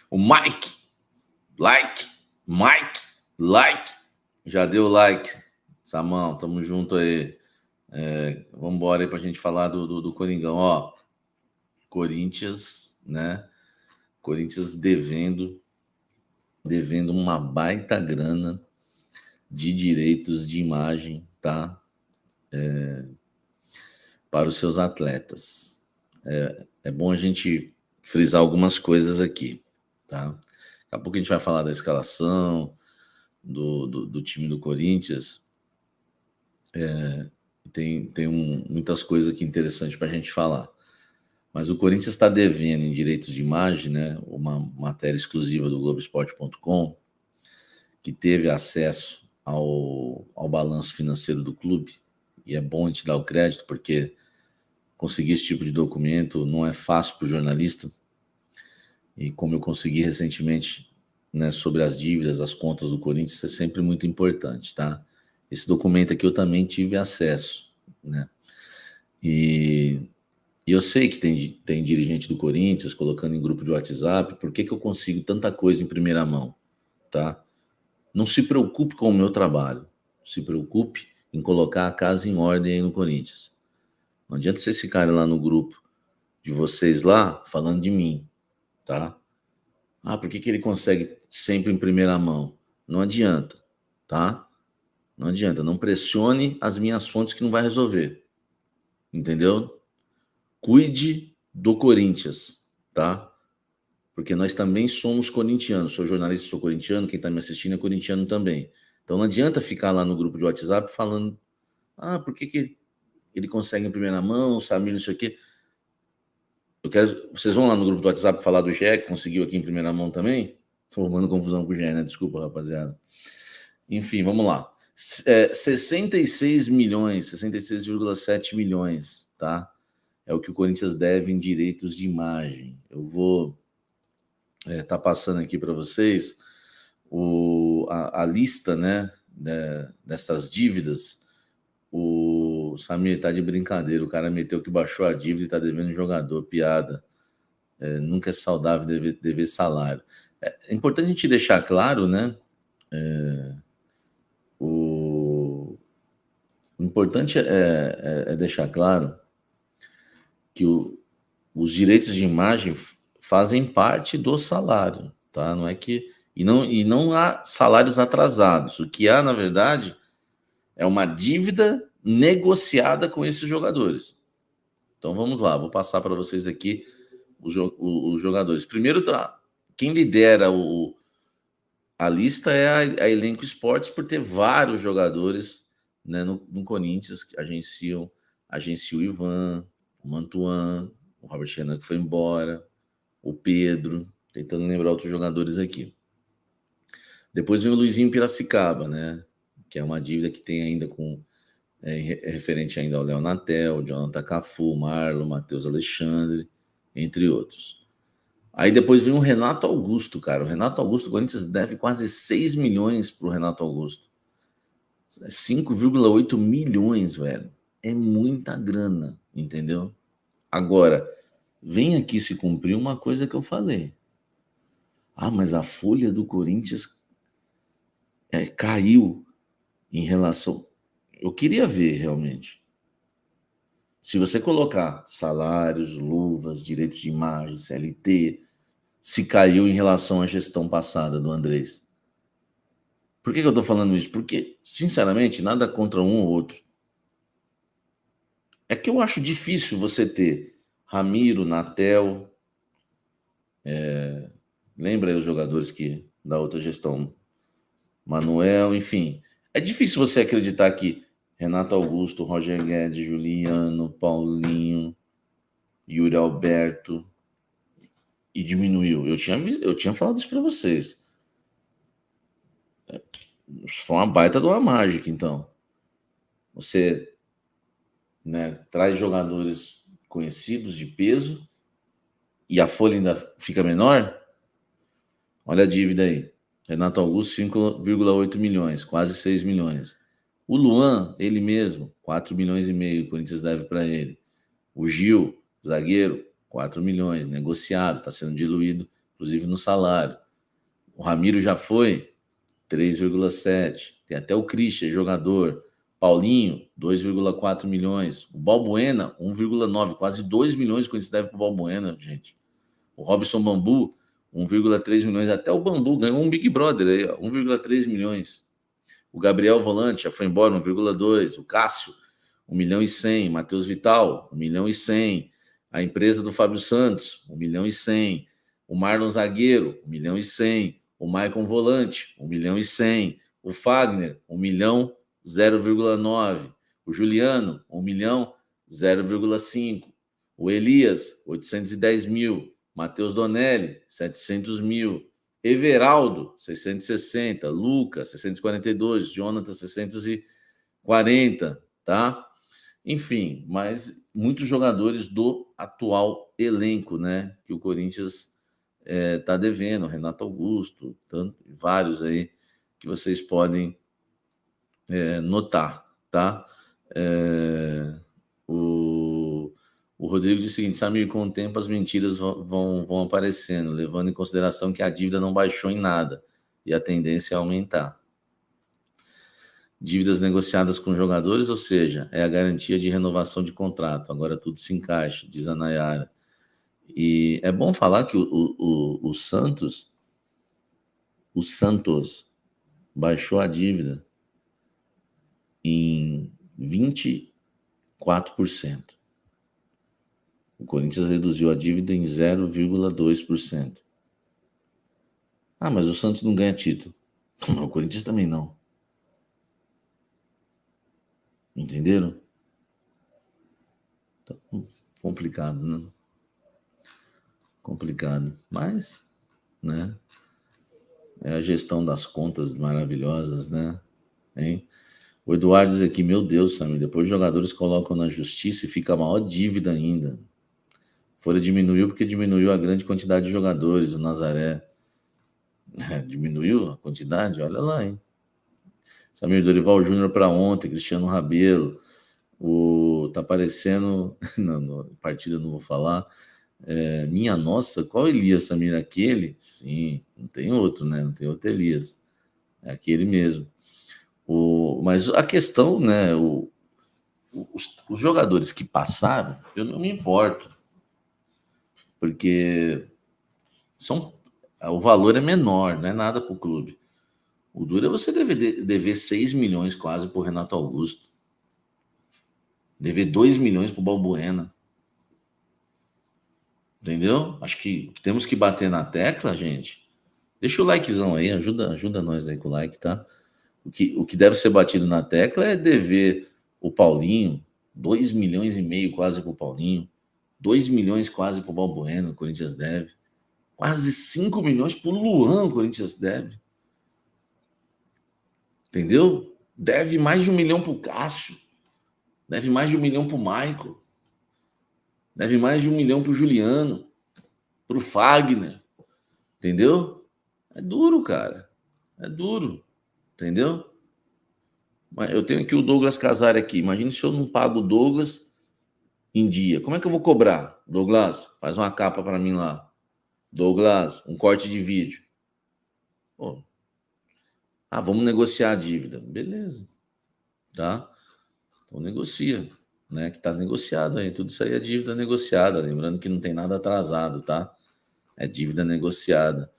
O Mike. Já deu like, Samão, tamo junto aí. Vamos embora aí pra gente falar do Coringão. Ó, Corinthians, né? Corinthians devendo uma baita grana de direitos de imagem, tá? Para os seus atletas. É bom a gente frisar algumas coisas aqui, tá? Daqui a pouco a gente vai falar da escalação do time do Corinthians. Tem muitas coisas aqui interessantes para a gente falar. Mas o Corinthians está devendo em direitos de imagem, né? Uma matéria exclusiva do Globoesporte.com, que teve acesso ao balanço financeiro do clube. E é bom a gente dar o crédito, porque conseguir esse tipo de documento não é fácil para o jornalista. E como eu consegui recentemente, né, sobre as dívidas, as contas do Corinthians, é sempre muito importante, tá? Esse documento aqui eu também tive acesso, né? E eu sei que tem dirigente do Corinthians colocando em grupo de WhatsApp, por que eu consigo tanta coisa em primeira mão, tá? Não se preocupe com o meu trabalho, se preocupe em colocar a casa em ordem aí no Corinthians. Não adianta vocês ficarem lá no grupo de vocês lá falando de mim, tá? Ah, por que ele consegue sempre em primeira mão? Não adianta, tá? Não adianta, não pressione as minhas fontes que não vai resolver, entendeu? Cuide do Corinthians, tá? Porque nós também somos corintianos. Sou jornalista, sou corintiano, quem tá me assistindo é corintiano também. Então não adianta ficar lá no grupo de WhatsApp falando, ah, por que ele consegue em primeira mão, o Samir, não sei o quê. Vocês vão lá no grupo do WhatsApp falar do GE, que conseguiu aqui em primeira mão também? Tô arrumando confusão com o GE, né? Desculpa, rapaziada. Enfim, vamos lá. 66 milhões, 66,7 milhões, tá? É o que o Corinthians deve em direitos de imagem. Eu vou tá passando aqui para vocês a lista, né, dessas dívidas. O Samir tá de brincadeira, o cara meteu que baixou a dívida e tá devendo jogador, piada. Nunca é saudável dever salário. É importante a gente deixar claro, né? O importante é deixar claro que os direitos de imagem fazem parte do salário, tá? Não é que e não há salários atrasados. O que há, na verdade, é uma dívida negociada com esses jogadores. Então vamos lá, vou passar para vocês aqui os jogadores. Primeiro, quem lidera a lista é a Elenco Esportes, por ter vários jogadores, né, no Corinthians que agencia o Ivan, o Mantuan, o Robert Renan que foi embora, o Pedro, tentando lembrar outros jogadores aqui. Depois vem o Luizinho Piracicaba, né, que é uma dívida que tem ainda referente ainda ao Léo Natel, Jonathan Cafu, Marlon, Matheus Alexandre, entre outros. Aí depois vem o Renato Augusto, cara. O Renato Augusto, o Corinthians deve quase 6 milhões pro Renato Augusto. 5,8 milhões, velho. É muita grana, entendeu? Agora, vem aqui se cumprir uma coisa que eu falei. Ah, mas a folha do Corinthians caiu em relação... Eu queria ver, realmente. Se você colocar salários, luvas, direitos de imagem, CLT... se caiu em relação à gestão passada do Andrés. Por que eu estou falando isso? Porque, sinceramente, nada contra um ou outro. É que eu acho difícil você ter Ramiro, Natel, lembra aí os jogadores da outra gestão, Manuel, enfim. É difícil você acreditar que Renato Augusto, Roger Guedes, Juliano, Paulinho, Yuri Alberto, e diminuiu. Eu tinha falado isso para vocês. Foi uma baita de uma mágica, então. Você, né, traz jogadores conhecidos de peso e a folha ainda fica menor. Olha a dívida aí. Renato Augusto, 5,8 milhões, quase 6 milhões. O Luan, ele mesmo, 4 milhões e meio, o Corinthians deve para ele. O Gil, zagueiro, 4 milhões, negociado, está sendo diluído inclusive no salário. O Ramiro já foi 3,7. Tem até o Christian, jogador. Paulinho, 2,4 milhões. O Balbuena, 1,9. Quase 2 milhões que a gente deve para o Balbuena, gente. O Robson Bambu, 1,3 milhões. Até o Bambu ganhou um Big Brother aí, 1,3 milhões. O Gabriel Volante já foi embora, 1,2. O Cássio, 1 milhão e 100. Matheus Vital, 1 milhão e 100. A empresa do Fábio Santos, 1 milhão e 100. O Marlon Zagueiro, 1 milhão e 100. O Maicon Volante, 1 milhão e 100. O Fagner, 1 milhão 0,9. O Juliano, 1 milhão 0,5. O Elias, 810 mil. Matheus Donelli, 700 mil. Everaldo, 660. Lucas, 642. Jonathan, 640. Tá? Enfim, mas muitos jogadores do atual elenco, né? Que o Corinthians tá devendo, Renato Augusto, vários aí que vocês podem notar, tá? O Rodrigo diz o seguinte: Samir, com o tempo as mentiras vão aparecendo, levando em consideração que a dívida não baixou em nada e a tendência é aumentar. Dívidas negociadas com jogadores, ou seja, é a garantia de renovação de contrato. Agora tudo se encaixa, diz a Nayara. E é bom falar que o Santos baixou a dívida em 24%. O Corinthians reduziu a dívida em 0,2%. Ah, mas o Santos não ganha título. O Corinthians também não. Entenderam? Então, complicado, né? Complicado. Mas, né? É a gestão das contas maravilhosas, né? Hein? O Eduardo diz aqui, meu Deus, Samir, depois os jogadores colocam na justiça e fica a maior dívida ainda. Folha diminuiu porque diminuiu a grande quantidade de jogadores, o Nazaré. Diminuiu a quantidade? Olha lá, hein? Samir, Dorival Júnior para ontem, Cristiano Rabelo. Tá aparecendo... Não, partida eu não vou falar. Minha nossa, qual Elias, Samir? Aquele? Sim, não tem outro, né? Não tem outro Elias. É aquele mesmo. Mas a questão, né? Os jogadores que passaram, eu não me importo. Porque o valor é menor, não é nada para o clube. O duro é você dever 6 milhões quase para o Renato Augusto. Dever 2 milhões para o Balbuena. Entendeu? Acho que temos que bater na tecla, gente. Deixa o likezão aí, ajuda nós aí com o like, tá? O que deve ser batido na tecla é dever o Paulinho, 2 milhões e meio quase para o Paulinho, 2 milhões quase para o Balbuena, o Corinthians deve. Quase 5 milhões para o Luan, o Corinthians deve. Entendeu? Deve mais de 1 milhão para o Cássio. Deve mais de 1 milhão para o Maicon. Deve mais de 1 milhão para o Juliano. Para o Fagner. Entendeu? É duro, cara. É duro. Entendeu? Mas eu tenho aqui o Douglas Casari aqui. Imagina se eu não pago o Douglas em dia. Como é que eu vou cobrar? Douglas, faz uma capa para mim lá. Douglas, um corte de vídeo. Pô. Vamos negociar a dívida. Beleza. Tá? Então negocia, né? Que tá negociado aí. Tudo isso aí é dívida negociada. Lembrando que não tem nada atrasado, tá? É dívida negociada.